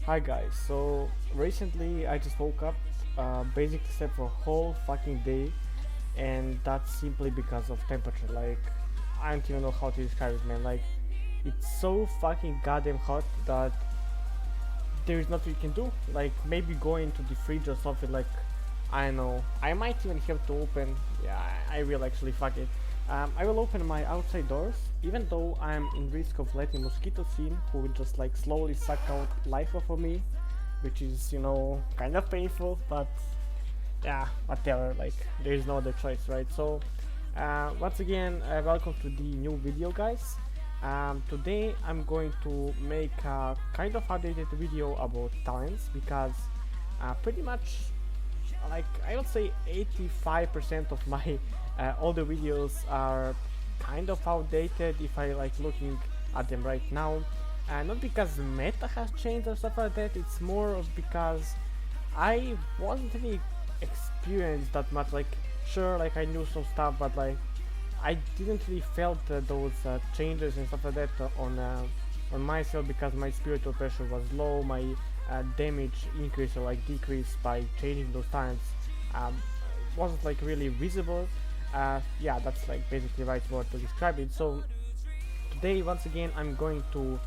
Hi guys, so recently I just woke up, basically slept for a whole fucking day, and that's simply because of temperature. Like, I don't even know how to describe it, man. Like, it's so fucking goddamn hot that there is nothing you can do. Like, maybe go into the fridge or something. Like, I don't know. I might even have to open. Yeah, I will actually. Fuck it. I will open my outside doors, even though I'm in risk of letting mosquitoes in, who will just like slowly suck out life off of me, which is kind of painful. But yeah, whatever. Like, there is no other choice, right? So, once again, welcome to the new video, guys. Today I'm going to make a kind of updated video about talents because pretty much, like, I would say 85% of my older videos are kind of outdated if I like looking at them right now. Not because the meta has changed or stuff like that, it's more of because I wasn't really experienced that much. Like, sure, like I knew some stuff, but like I didn't really felt those changes and stuff like that on myself because my spiritual pressure was low, my damage increase or like decrease by changing those times um, wasn't like really visible. Yeah, that's like basically right word to describe it. So today, once again, I'm going to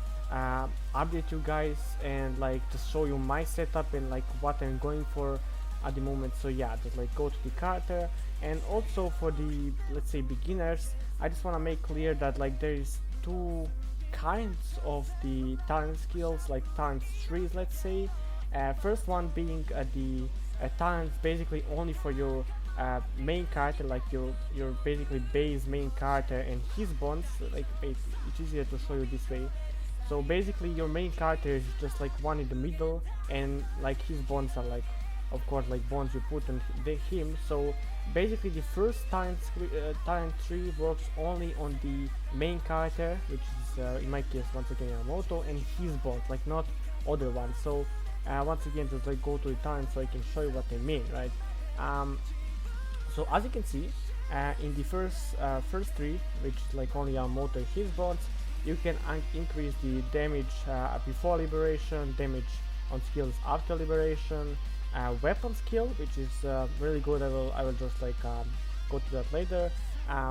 update you guys and like just show you my setup and like what I'm going for at the moment. So yeah, just like go to the character, and also for the, let's say, beginners, I just want to make clear that like there is two kinds of the talent skills, like talent trees, let's say. First one being the talents basically only for your main character, like your basically base main character and his bonds. Like it's easier to show you this way. So basically your main character is just like one in the middle, and like his bonds are like, of course, like bonds you put on him. So basically the first talent tree works only on the main character, which is in my case once again Yamamoto, and his bonds, like not other ones. So once again, just like go to the talent so I can show you what I mean, right? um, so as you can see, in the first three, which is like only Yamamoto and his bonds, you can increase the damage before liberation, damage on skills after liberation, weapon skill, which is really good. I will just like go to that later.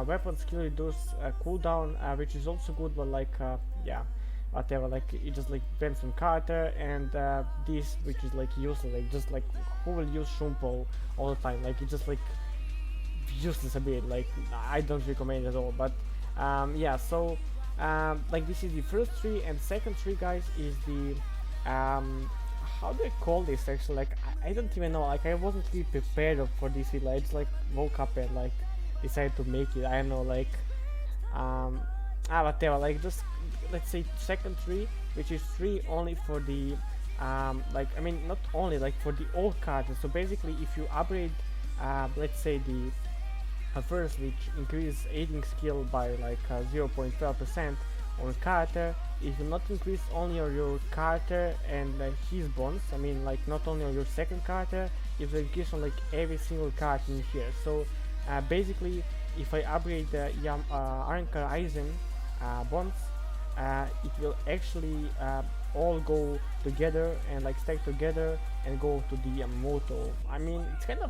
Weapon skill reduce cooldown, which is also good, but like yeah, whatever. Like it just like depends on character, and this, which is like useless. Like just like who will use Shumpo all the time? Like it's just like useless a bit. Like I don't recommend it at all. But yeah, so like this is the first tree, and second tree, guys, is the how do I call this actually? Like I don't even know. Like I wasn't really prepared for this video. I just like woke up and like decided to make it. I don't know, like um whatever. Like just let's say second tree, which is free only for the like I mean not only like for the old characters. So basically, if you upgrade let's say the first, which increase aiding skill by like 0.12% on character, it will not increase only on your character and his bonds. I mean, like not only on your second character, it will increase on like every single character in here. So basically, if I upgrade the Aranka Aizen bonds, it will actually all go together and like stack together and go to the Yamamoto. I mean, it's kind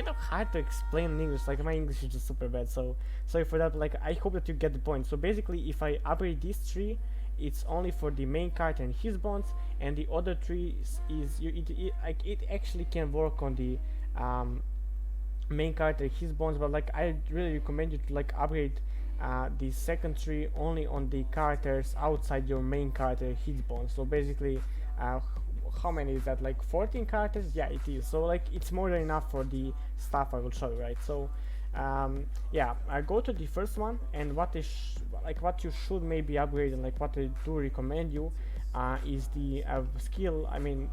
of hard to explain in English. Like my English is just super bad, so sorry for that. But like I hope that you get the point. So basically, if I upgrade this tree, it's only for the main character and his bonds, and the other tree it actually can work on the main character, his bonds. But like I really recommend you to like upgrade the second tree only on the characters outside your main character his bonds. So basically, how many is that? Like 14 characters? Yeah, it is. So like it's more than enough for the stuff I will show you, right? So yeah, I go to the first one, and what is like what you should maybe upgrade, and like what I do recommend you is the skill. I mean,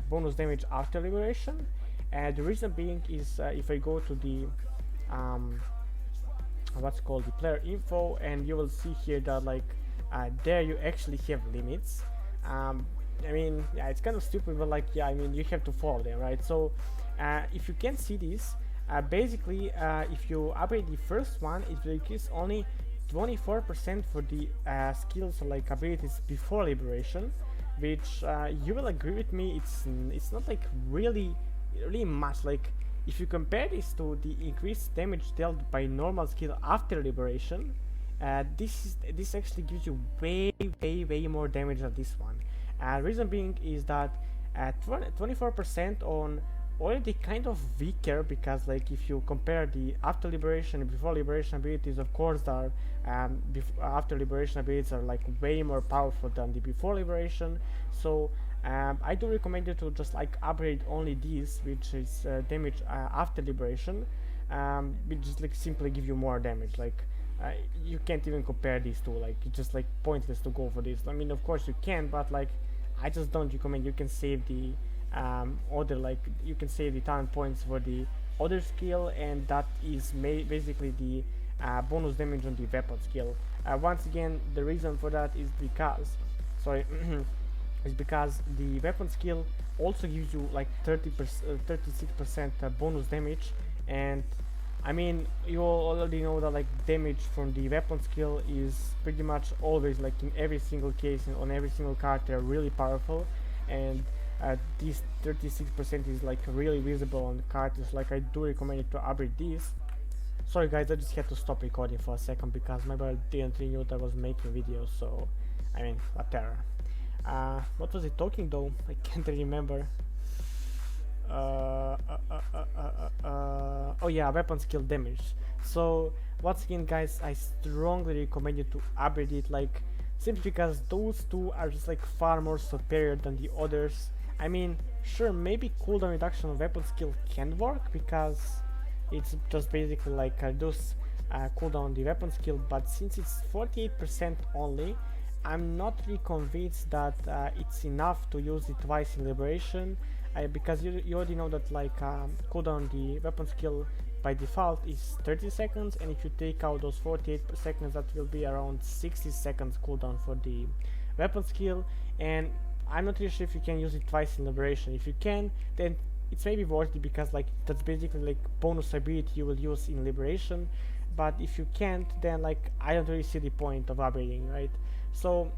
bonus damage after liberation. The reason being is if I go to the what's called the player info, and you will see here that like there you actually have limits. I mean, yeah, it's kind of stupid, but like yeah, I mean you have to follow them, right? So if you can see this, basically if you upgrade the first one, it will increase only 24% for the skills like abilities before liberation, which you will agree with me, it's not like really much. Like if you compare this to the increased damage dealt by normal skill after liberation, this actually gives you way more damage than this one. Reason being is that at 24% on already kind of weaker, because like if you compare the after liberation and before liberation abilities, of course the after liberation abilities are like way more powerful than the before liberation. So I do recommend you to just like upgrade only these, which is damage after liberation, which just like simply give you more damage. Like you can't even compare these two. Like it's just like pointless to go for this. I mean, of course you can, but like I just don't recommend. You can save the other, like you can save the talent points for the other skill, and that is basically the bonus damage on the weapon skill. Once again, the reason for that is because, sorry, is because the weapon skill also gives you like 36% bonus damage, and I mean, you already know that like damage from the weapon skill is pretty much always, like in every single case and on every single character, really powerful, and this 36% is like really visible on the characters. Like I do recommend you to upgrade these. Sorry guys, I just had to stop recording for a second because my brother didn't really know that I was making videos, so I mean, a terror. What was he talking though? I can't remember. Oh yeah, weapon skill damage. So once again guys, I strongly recommend you to upgrade it, like simply because those two are just like far more superior than the others. I mean, sure, maybe cooldown reduction of weapon skill can work because it's just basically like reduce cooldown the weapon skill, but since it's 48% only, I'm not really convinced that it's enough to use it twice in liberation, because you already know that like cooldown the weapon skill by default is 30 seconds, and if you take out those 48 seconds, that will be around 60 seconds cooldown for the weapon skill, and I'm not really sure if you can use it twice in liberation. If you can, then it's maybe worth it, because like that's basically like bonus ability you will use in liberation, but if you can't, then like I don't really see the point of upgrading, right? So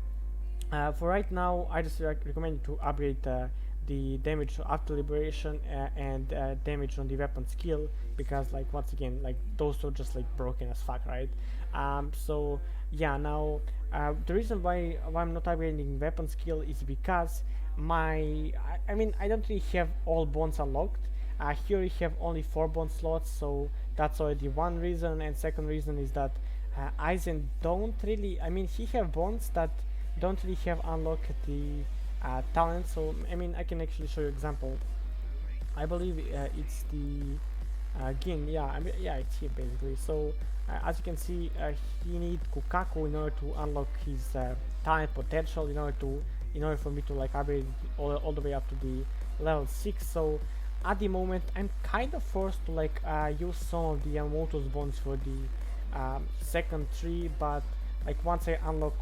for right now, I just recommend you to upgrade the damage after liberation and damage on the weapon skill, because like once again, like those are just like broken as fuck, right? So yeah, now the reason why I'm not upgrading weapon skill is because I mean, I don't really have all bonds unlocked. Here you have only 4 bond slots, so that's already one reason, and second reason is that Aizen don't really, I mean, he have bonds that don't really have unlocked the talent. So I mean, I can actually show you example. I believe it's the Gin, yeah, I mean, yeah, it's here basically. So as you can see, he need Kukaku in order to unlock his talent potential, in order for me to like upgrade all the way up to the level 6. So at the moment I'm kind of forced to like use some of the Yamamoto's bonds for the second tree, but like once I unlock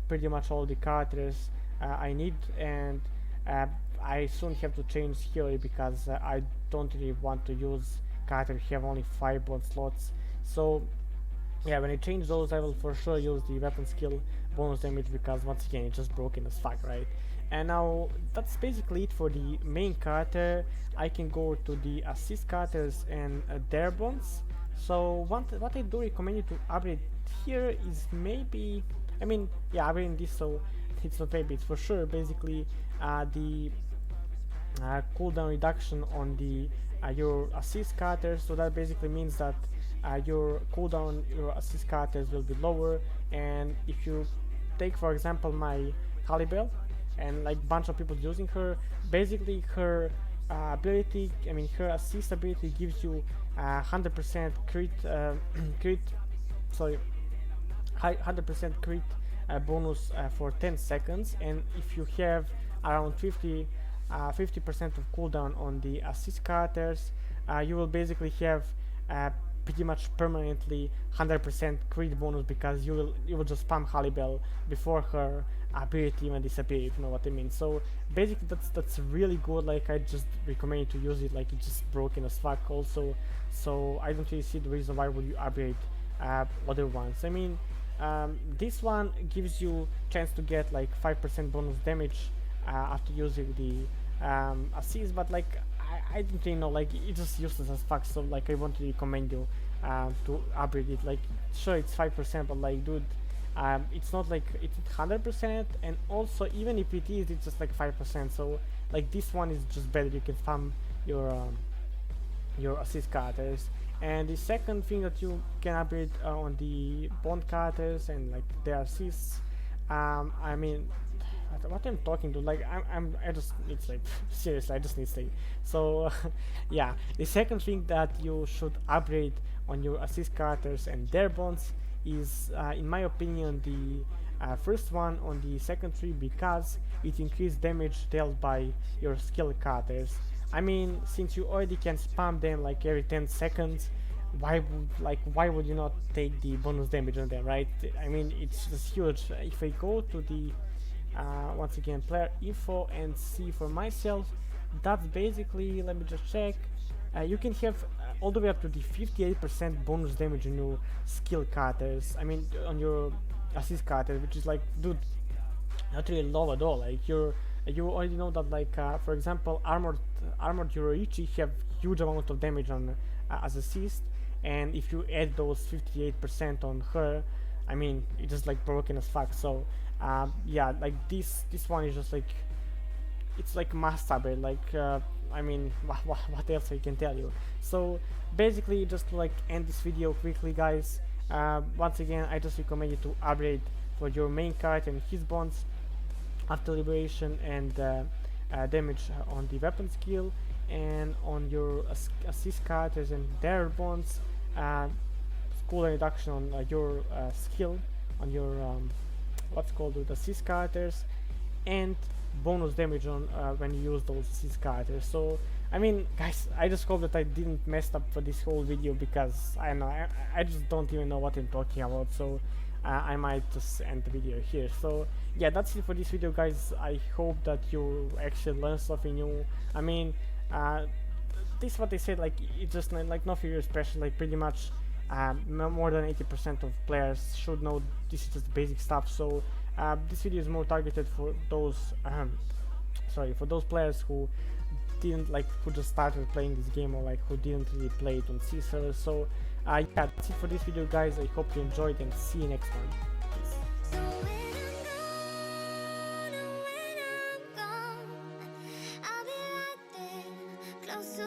pretty much all the characters I need, and I soon have to change here because I don't really want to use characters who have only 5 bond slots. So yeah, when I change those, I will for sure use the weapon skill bonus damage, because once again it's just broken as fuck, right? And now that's basically it for the main character. I can go to the assist characters and their bonds. So what I do recommend you to upgrade here is maybe, I mean, yeah, upgrading this, so it's not maybe, it's for sure basically the cooldown reduction on the your assist characters. So that basically means that your cooldown, your assist characters will be lower, and if you take for example my Halibel, and like bunch of people using her, basically her ability, I mean her assist ability gives you 100% crit crit, sorry, 100% crit bonus for 10 seconds, and if you have around 50% of cooldown on the assist characters, you will basically have pretty much permanently 100% crit bonus, because you will just spam Halibel before her ability even disappear, if you know what I mean. So basically that's really good. Like I just recommend you to use it, like it's just broken as fuck also, so I don't really see the reason why would you upgrade other ones. I mean, this one gives you chance to get like 5% bonus damage after using the assist, but like I don't really know, like it's just useless as fuck. So like I want to recommend you to upgrade it. Like sure it's 5%, but like dude, it's not like it's 100%, and also even if it is, it's just like 5%. So like this one is just better. You can farm your assist characters. And the second thing that you can upgrade on the bond characters and like their assists, I mean, what I'm talking to, like I just need sleep. Seriously, I just need sleep. So yeah, the second thing that you should upgrade on your assist characters and their bonds is, in my opinion, the first one on the second tree, because it increases damage dealt by your skill characters. I mean, since you already can spam them like every 10 seconds, why would you not take the bonus damage on them, right? I mean, it's just huge. If I go to the once again player info and see for myself, that's basically, let me just check, you can have all the way up to the 58% bonus damage on your skill characters, I mean on your assist characters, which is like, dude, not really low at all. Like you already know that, like for example, armored Yoroichi have huge amount of damage on as assist, and if you add those 58% on her, I mean it's just like broken as fuck. So yeah, like this one is just like, it's like must upgrade. Like I mean, what else I can tell you? So basically, just to like end this video quickly, guys. Once again, I just recommend you to upgrade for your main card and his bonds after liberation, and damage on the weapon skill, and on your assist characters and their bonds, cooldown reduction on your skill, on your what's called the assist characters, and bonus damage on when you use those assist characters. So I mean, guys, I just hope that I didn't mess up for this whole video, because I know I just don't even know what I'm talking about. So I might just end the video here. So yeah, that's it for this video, guys. I hope that you actually learned something new. I mean, this is what they said, like it's just like nothing really special. Like pretty much more than 80% of players should know this is just basic stuff. So this video is more targeted for those for those players who who just started playing this game, or like who didn't really play it on C servers. So yeah, that's it for this video, guys. I hope you enjoyed, and see you next time. Peace. So when I'm gone, or when I'm gone, I'll be right there, close to